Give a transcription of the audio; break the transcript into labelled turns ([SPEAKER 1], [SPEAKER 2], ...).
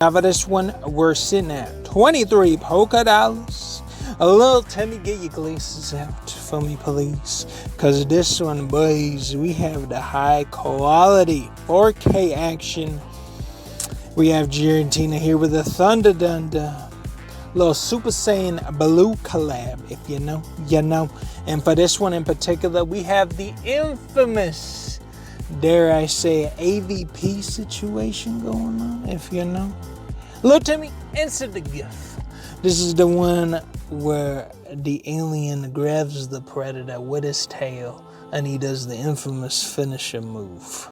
[SPEAKER 1] Now for this one, we're sitting at 23 polka dollars. A little Timmy, get your glasses out for me, please. Cause this one, boys, we have the high quality 4K action. We have Giratina here with the Thunder Dunda. Little Super Saiyan Blue collab, if you know, you know. And for this one in particular, we have the infamous, dare I say, AVP situation going on, if you know. Little Timmy, insert the GIF. This is the one where the alien grabs the predator with his tail and he does the infamous finisher move.